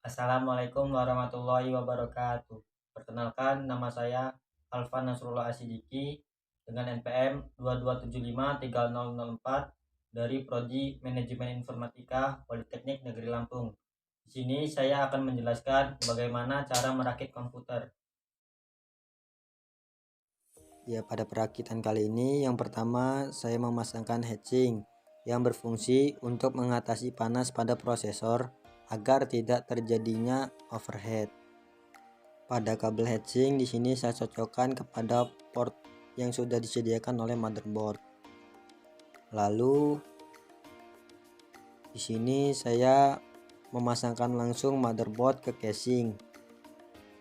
Assalamualaikum warahmatullahi wabarakatuh. Perkenalkan, nama saya Alfa Nasrullah Asidiki dengan NPM 22753004 dari Prodi Manajemen Informatika Politeknik Negeri Lampung. Di sini saya akan menjelaskan bagaimana cara merakit komputer. Ya, pada perakitan kali ini yang pertama saya memasangkan heatsink yang berfungsi untuk mengatasi panas pada prosesor agar tidak terjadinya overheat. Pada kabel heatsink di sini saya cocokkan kepada port yang sudah disediakan oleh motherboard. Lalu di sini saya memasangkan langsung motherboard ke casing.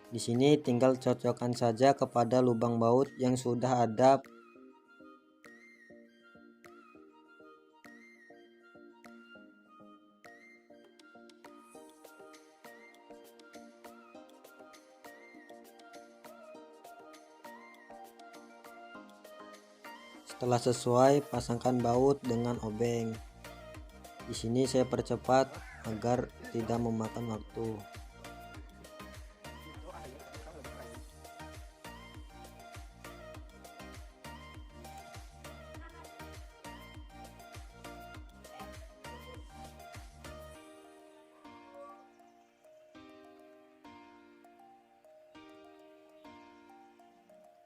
Di sini tinggal cocokkan saja kepada lubang baut yang sudah ada. Setelah sesuai, pasangkan baut dengan obeng. Di sini saya percepat agar tidak memakan waktu.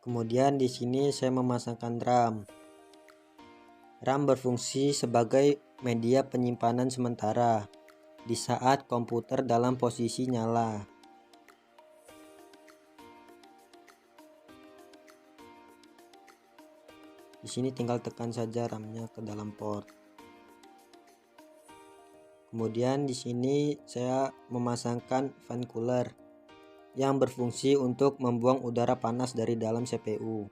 Kemudian di sini saya memasangkan RAM. RAM berfungsi sebagai media penyimpanan sementara di saat komputer dalam posisi nyala. Di sini tinggal tekan saja RAM-nya ke dalam port. Kemudian di sini saya memasangkan fan cooler yang berfungsi untuk membuang udara panas dari dalam CPU.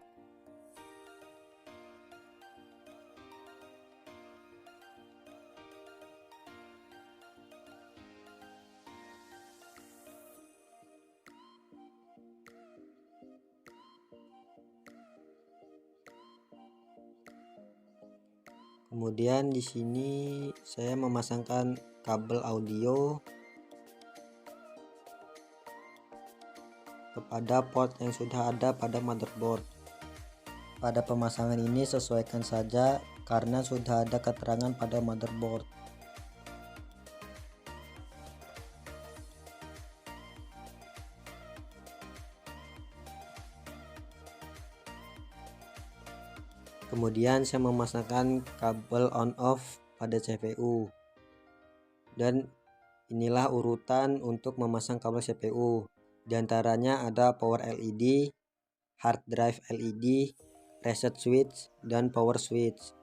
Kemudian di sini saya memasangkan kabel audio kepada port yang sudah ada pada motherboard. Pada pemasangan ini sesuaikan saja karena sudah ada keterangan pada motherboard. Kemudian saya memasangkan kabel on off pada CPU. Dan inilah urutan untuk memasang kabel CPU. Di antaranya ada power LED, hard drive LED, reset switch, dan power switch.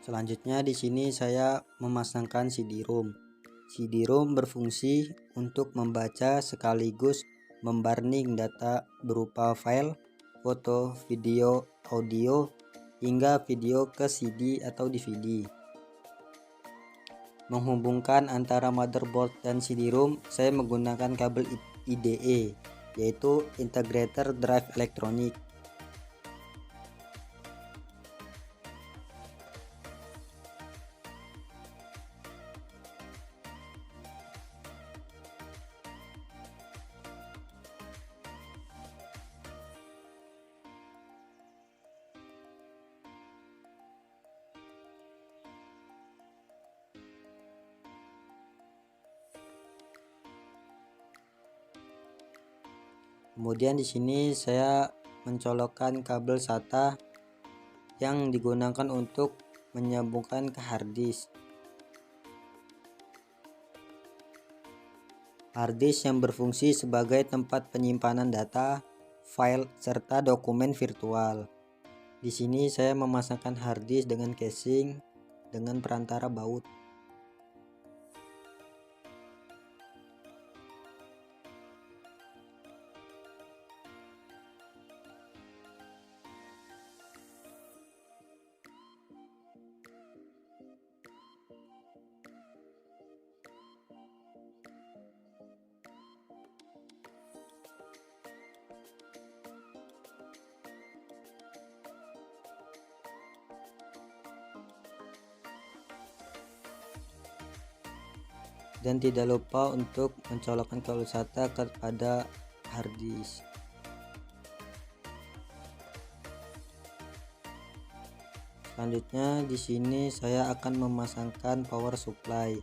Selanjutnya di sini saya memasangkan CD-ROM. CD-ROM berfungsi untuk membaca sekaligus membarning data berupa file, foto, video, audio, hingga video ke CD atau DVD. Menghubungkan antara motherboard dan CD-ROM, saya menggunakan kabel IDE, yaitu Integrator Drive Electronic. Kemudian di sini saya mencolokkan kabel SATA yang digunakan untuk menyambungkan ke harddisk. Harddisk yang berfungsi sebagai tempat penyimpanan data, file, serta dokumen virtual. Di sini saya memasangkan harddisk dengan casing dengan perantara baut. Dan tidak lupa untuk mencolokkan kabel SATA kepada hard disk. Selanjutnya di sini saya akan memasangkan power supply.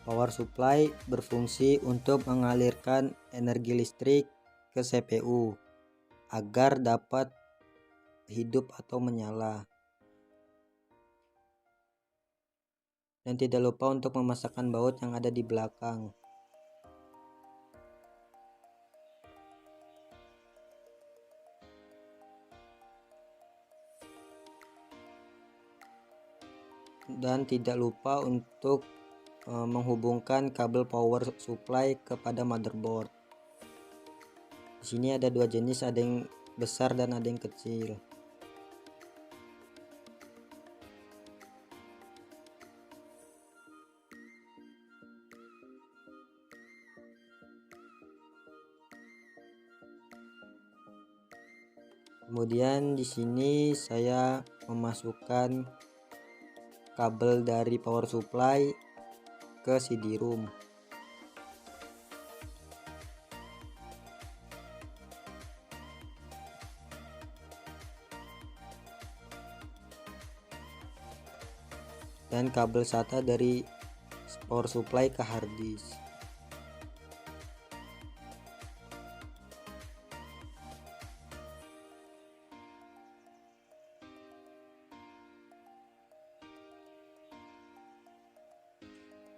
Power supply berfungsi untuk mengalirkan energi listrik ke CPU agar dapat hidup atau menyala. Dan tidak lupa untuk memasangkan baut yang ada di belakang. Dan tidak lupa untuk menghubungkan kabel power supply kepada motherboard. Di sini ada dua jenis, ada yang besar dan ada yang kecil. Kemudian di sini saya memasukkan kabel dari power supply ke CD-ROM. Dan kabel SATA dari power supply ke hard disk.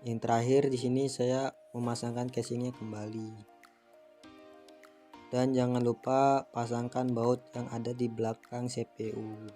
Yang terakhir di sini saya memasangkan casingnya kembali. Dan jangan lupa pasangkan baut yang ada di belakang CPU.